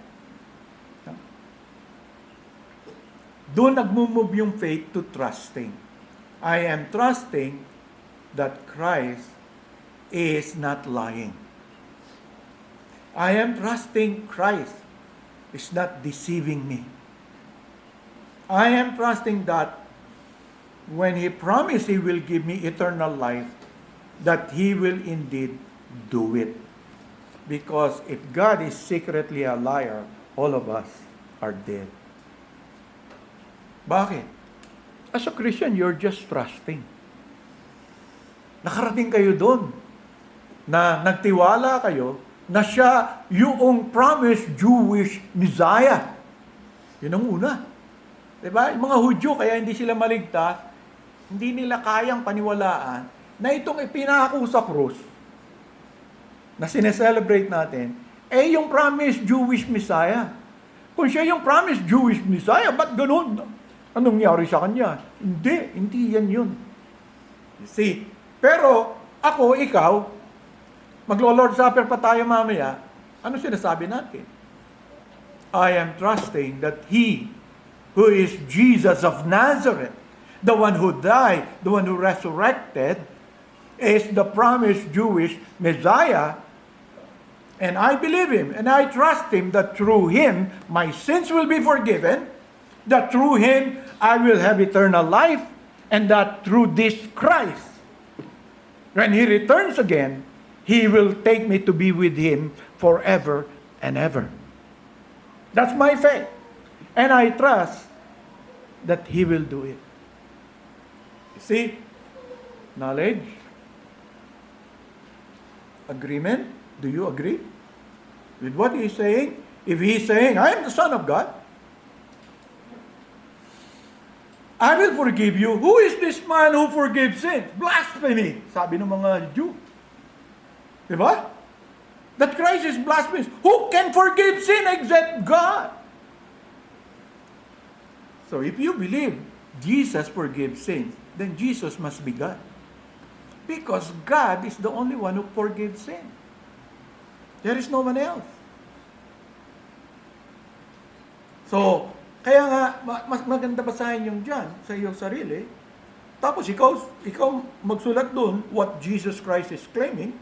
Doon nagmumove yung faith to trusting. I am trusting that Christ is not lying. I am trusting Christ is not deceiving me. I am trusting that when He promised He will give me eternal life, that He will indeed do it. Because if God is secretly a liar, all of us are dead. Bakit? As a Christian, you're just trusting. Nakarating kayo doon na nagtiwala kayo na siya yung promised Jewish Messiah. Yun ang una. Diba? Yung mga Hudyo, kaya hindi sila maligtas, hindi nila kayang paniwalaan na itong ipinako sa krus na sineselebrate natin, yung promised Jewish Messiah. Kung siya yung promised Jewish Messiah, ba't ganun? Anong nangyari sa kanya? Hindi yan yun. You see? Pero, ako, ikaw, Maglo-Lord Supper pa tayo mamaya, ano sinasabi natin? I am trusting that He who is Jesus of Nazareth, the one who died, the one who resurrected, is the promised Jewish Messiah. And I believe Him, and I trust Him that through Him, my sins will be forgiven, that through Him, I will have eternal life, and that through this Christ, when He returns again, He will take me to be with Him forever and ever. That's my faith. And I trust that He will do it. You see? Knowledge. Agreement. Do you agree with what He's saying? If He's saying, I am the Son of God, I will forgive you. Who is this man who forgives sins? Blasphemy, sabi ng mga Jew. Diba? That Christ is blasphemous. Who can forgive sin except God? So if you believe Jesus forgives sins, then Jesus must be God. Because God is the only one who forgives sin. There is no one else. So, kaya nga, mas maganda basahin yung dyan sa iyong sarili. Tapos ikaw magsulat dun what Jesus Christ is claiming.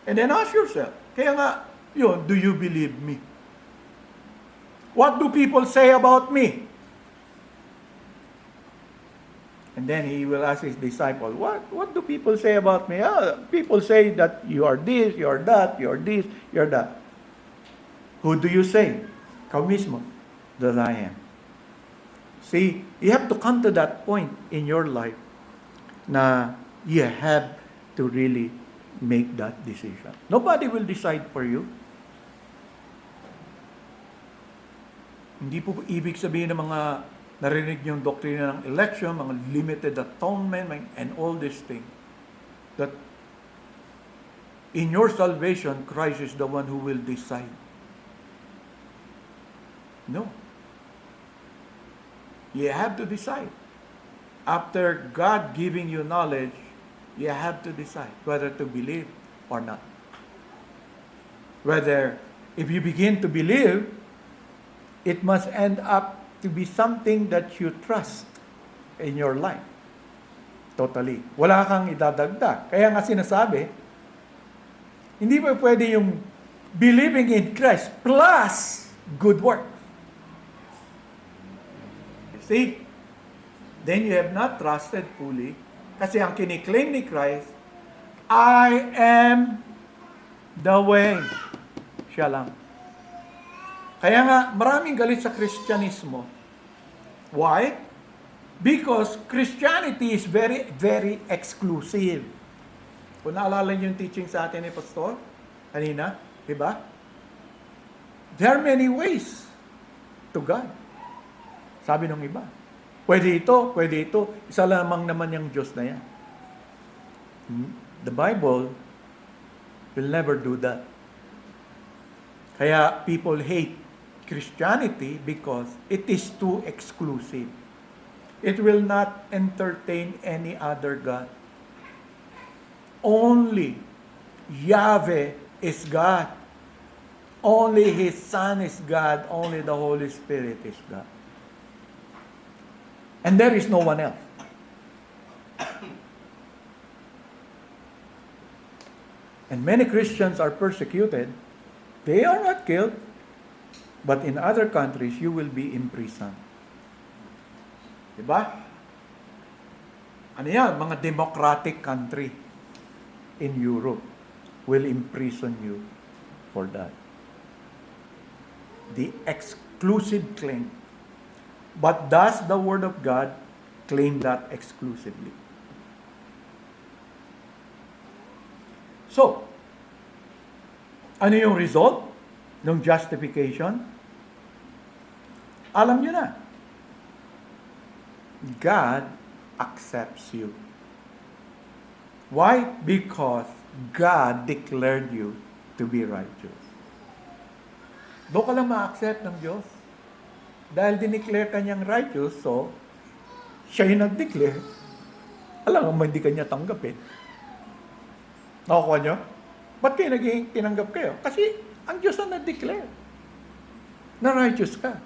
And then ask yourself, kaya nga, yun, do you believe me? What do people say about me? And then he will ask his disciple, what do people say about me? People say that you are this, you are that, you are this, you are that. Who do you say? Ikaw mismo, that I am. See, you have to come to that point in your life na you have to really make that decision. Nobody will decide for you. Hindi po ibig sabihin ng mga narinig yung doktrina ng election, mga limited atonement, and all these things. That in your salvation, Christ is the one who will decide. No. You have to decide. After God giving you knowledge, you have to decide whether to believe or not. Whether, if you begin to believe, it must end up to be something that you trust in your life. Totally. Wala kang idadagdag. Kaya nga sinasabi, hindi pa pwede yung believing in Christ plus good work. You see? Then you have not trusted fully kasi ang kiniklaim ni Christ, I am the way. Siya lang. Kaya nga, maraming galit sa Kristyanismo. Why? Because Christianity is very, very exclusive. Kung naalala niyo yung teaching sa atin ni Pastor, kanina, di ba? There are many ways to God. Sabi ng iba. Pwede ito, isa lamang naman yung Diyos na yan. The Bible will never do that. Kaya people hate Christianity because it is too exclusive. It will not entertain any other God. Only Yahweh is God. Only His Son is God. Only the Holy Spirit is God. And there is no one else. And many Christians are persecuted. They are not killed. But in other countries, you will be imprisoned. Diba? Ano yan? Mga democratic country in Europe will imprison you for that. The exclusive claim. But does the Word of God claim that exclusively? So, ano yung result ng justification? Alam nyo na. God accepts you. Why? Because God declared you to be righteous. Doon ka lang ma-accept ng Diyos. Dahil dineclare kanyang righteous, so, siya yung nag-declare. Alam mo, hindi kanya tanggapin. Nakukuha nyo? Ba't kayo naging tinanggap kayo? Kasi ang Diyos ang nag-declare na righteous ka.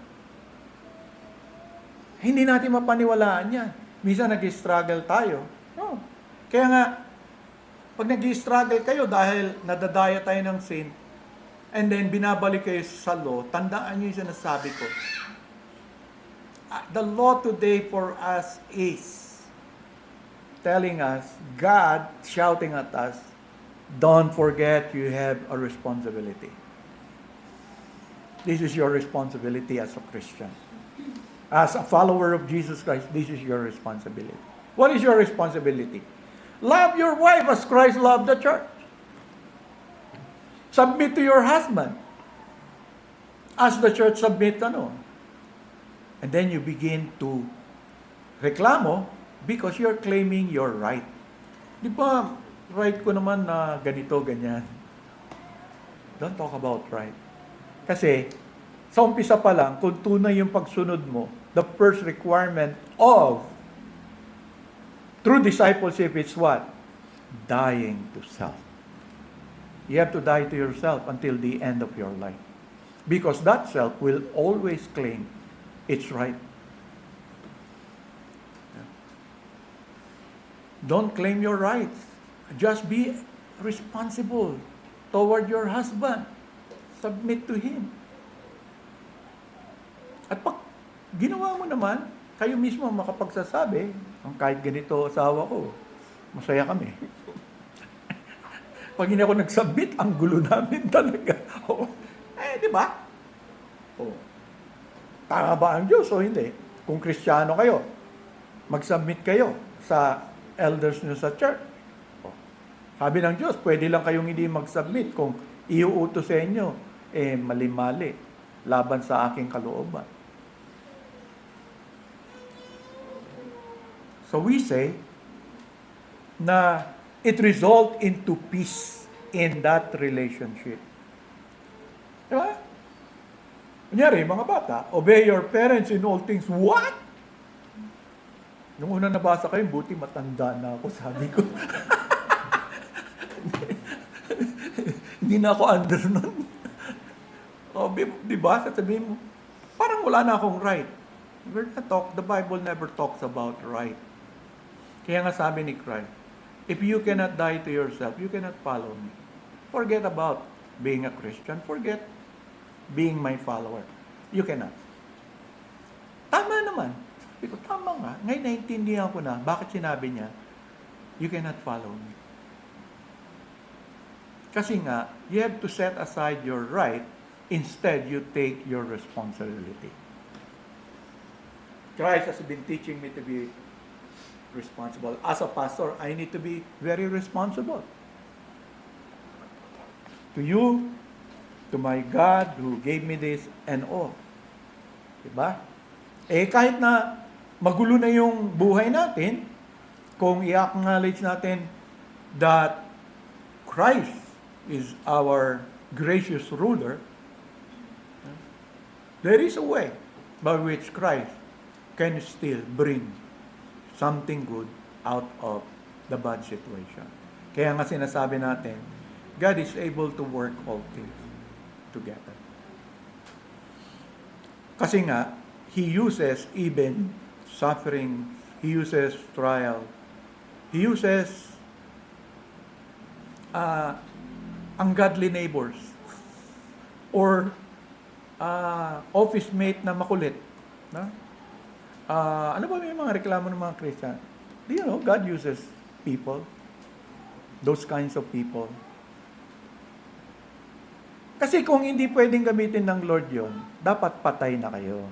Hindi natin mapaniwalaan yan. Minsan nag-struggle tayo. No. Kaya nga, pag nag-struggle kayo dahil nadadaya tayo ng sin, and then binabalik kayo sa law, tandaan nyo yung sinasabi ko. The law today for us is telling us, God shouting at us, don't forget you have a responsibility. This is your responsibility as a Christian. As a follower of Jesus Christ, this is your responsibility. What is your responsibility? Love your wife as Christ loved the church. Submit to your husband as the church submit. And then you begin to reklamo because you're claiming your right. Di ba, right ko naman na ganito, ganyan. Don't talk about right. Kasi, sa umpisa pa lang, kung tunay yung pagsunod mo, the first requirement of true discipleship is what? Dying to self. You have to die to yourself until the end of your life. Because that self will always claim it's right. Don't claim your rights. Just be responsible toward your husband. Submit to him. At pag ginawa mo naman, kayo mismo makapagsasabi, kahit ganito asawa ko, masaya kami. Pag hindi ako nag-submit, ang gulo namin talaga. Di ba? Tama ba ang Diyos o hindi? Kung Kristiyano kayo, mag-submit kayo sa elders nyo sa church. Sabi ng Diyos, pwede lang kayong hindi mag-submit kung iuutos sa inyo, mali-mali, laban sa aking kalooban. So we say na it result into peace in that relationship. Diba? Kunyari, mga bata, obey your parents in all things. What? Nung una nabasa kayo, buti matanda na ako, sabi ko. Hindi na ako under nun. Diba? Sasabihin mo, parang wala na akong right. The Bible never talks about right. Kaya nga sabi ni Christ, if you cannot die to yourself, you cannot follow me. Forget about being a Christian. Forget being my follower. You cannot. Tama naman. Sabi ko, tama nga. Ngayon naintindihan ko na, bakit sinabi niya, you cannot follow me. Kasi nga, you have to set aside your right, instead you take your responsibility. Christ has been teaching me to be responsible. As a pastor, I need to be very responsible. To you, to my God who gave me this and all. Diba? Kahit na magulo na yung buhay natin, kung i-acknowledge natin that Christ is our gracious ruler, there is a way by which Christ can still bring something good out of the bad situation. Kaya nga sinasabi natin, God is able to work all things together. Kasi nga, He uses even suffering, He uses trial, He uses ungodly neighbors or office mate na makulit. Ano ba yung mga reklamo ng mga Christian? Do you know, God uses people. Those kinds of people. Kasi kung hindi pwedeng gamitin ng Lord yon, dapat patay na kayo.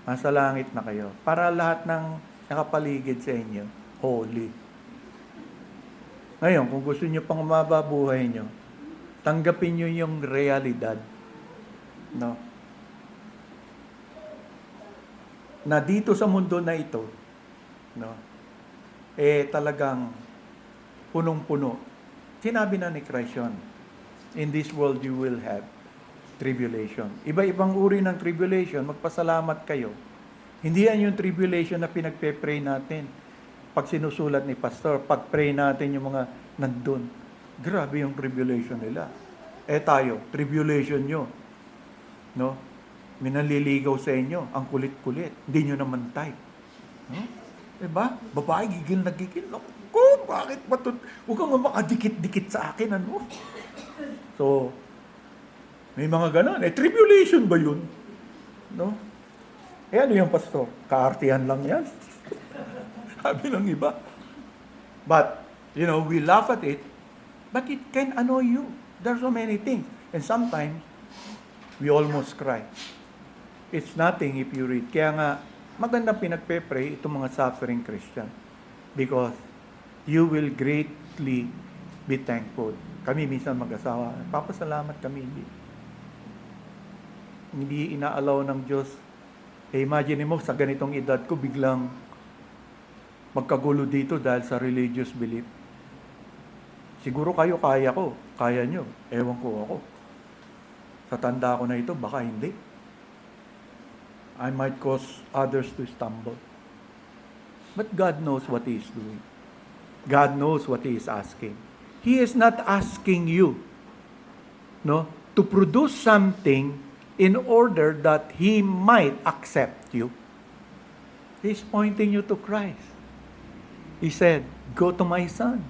Nasa langit na kayo. Para lahat ng nakapaligid sa inyo, holy. Ngayon, kung gusto nyo pang mababuhay nyo, tanggapin nyo yung realidad. No? Na dito sa mundo na ito, no, talagang punong-puno. Sinabi na ni Christ yun, in this world you will have tribulation. Iba-ibang uri ng tribulation, magpasalamat kayo. Hindi yan yung tribulation na pinagpe-pray natin. Pag sinusulat ni Pastor, pag-pray natin yung mga nandun. Grabe yung tribulation nila. Tayo, tribulation nyo. No? May nanliligaw sa inyo. Ang kulit-kulit. Hindi nyo naman type. No? Diba? Babae, gigil na gigil. Ako, bakit ba ito? Huwag kang makadikit-dikit sa akin. Ano? So, may mga ganon. Tribulation ba yun? No? Ano yung pastor? Kaartihan lang yan. Sabi ng iba. But, we laugh at it, but it can annoy you. There are so many things. And sometimes, we almost cry. It's nothing if you read. Kaya nga, magandang pinagpe-pray itong mga suffering Christian. Because you will greatly be thankful. Kami minsan mag-asawa, papasalamat kami. Hindi inaalaw ng Diyos. Imagine mo, sa ganitong edad ko, biglang magkagulo dito dahil sa religious belief. Siguro kayo, kaya ko. Kaya nyo. Ewan ko ako. Sa tanda ko na ito, baka hindi. I might cause others to stumble. But God knows what He is doing. God knows what He is asking. He is not asking you, to produce something in order that He might accept you. He's pointing you to Christ. He said, go to my Son.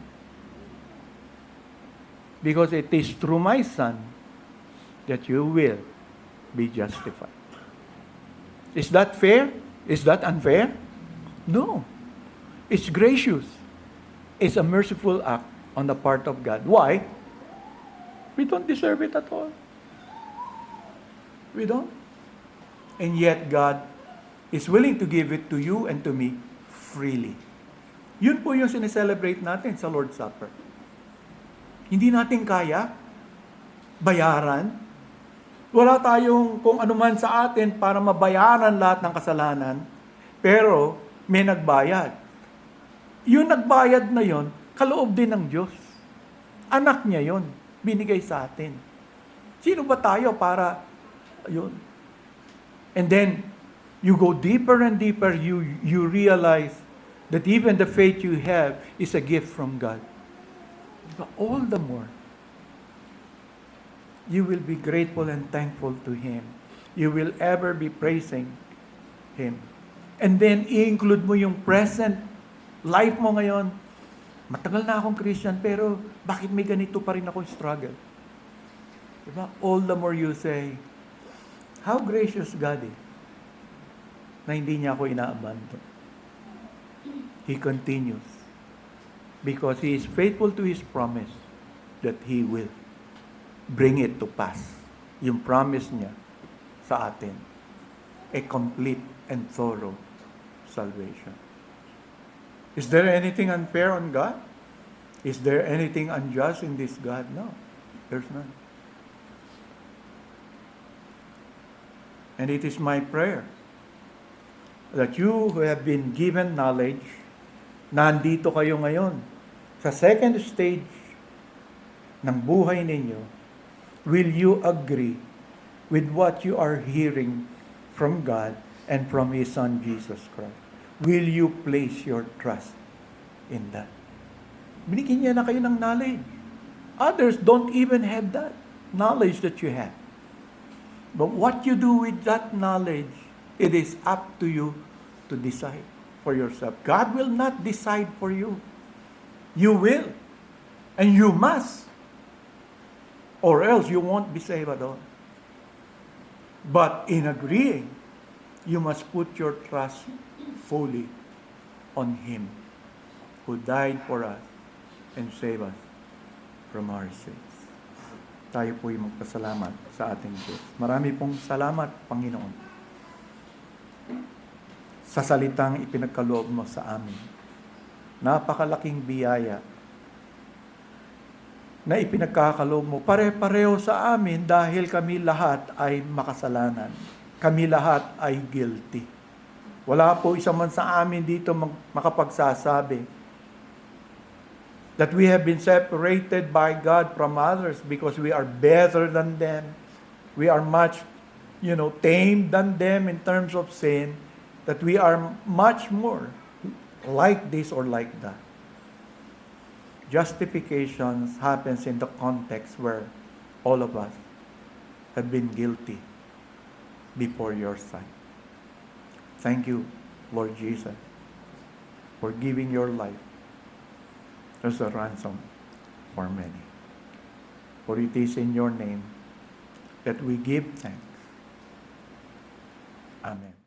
Because it is through my Son that you will be justified. Is that fair? Is that unfair? No. It's gracious. It's a merciful act on the part of God. Why? We don't deserve it at all. We don't. And yet God is willing to give it to you and to me freely. Yun po yung sineselebrate natin sa Lord's Supper. Hindi natin kaya bayaran. Wala tayong kung anuman sa atin para mabayaran lahat ng kasalanan, pero may nagbayad. Yung nagbayad na yon, kaloob din ng Diyos. Anak niya yon, binigay sa atin. Sino ba tayo para yun? And then, you go deeper and deeper, you realize that even the faith you have is a gift from God. All the more, you will be grateful and thankful to Him. You will ever be praising Him. And then, i-include mo yung present life mo ngayon. Matagal na akong Christian, pero bakit may ganito pa rin akong struggle? Diba? All the more you say, how gracious God is, na hindi niya ako ina-abandon. He continues. Because He is faithful to His promise that He will bring it to pass. Yung promise niya sa atin. A complete and thorough salvation. Is there anything unfair on God? Is there anything unjust in this God? No. There's none. And it is my prayer that you who have been given knowledge, nandito kayo ngayon sa second stage ng buhay ninyo, will you agree with what you are hearing from God and from His Son Jesus Christ? Will you place your trust in that? Binigyan niya na kayo ng knowledge. Others don't even have that knowledge that you have. But what you do with that knowledge, it is up to you to decide for yourself. God will not decide for you. You will. And you must. Or else you won't be saved at all. But in agreeing, you must put your trust fully on Him who died for us and saved us from our sins. Tayo po'y magpasalamat sa ating Diyos. Marami pong salamat, Panginoon, sa salitang ipinagkaloob mo sa amin. Napakalaking biyaya na ipinagkakaloob mo. Pare-pareho sa amin dahil kami lahat ay makasalanan. Kami lahat ay guilty. Wala po isa man sa amin dito makapagsasabi that we have been separated by God from others because we are better than them. We are much, tamed than them in terms of sin, that we are much more like this or like that. justification happens in the context where all of us have been guilty before your sight. Thank you, Lord Jesus, for giving your life as a ransom for many. For it is in your name that we give thanks. Amen.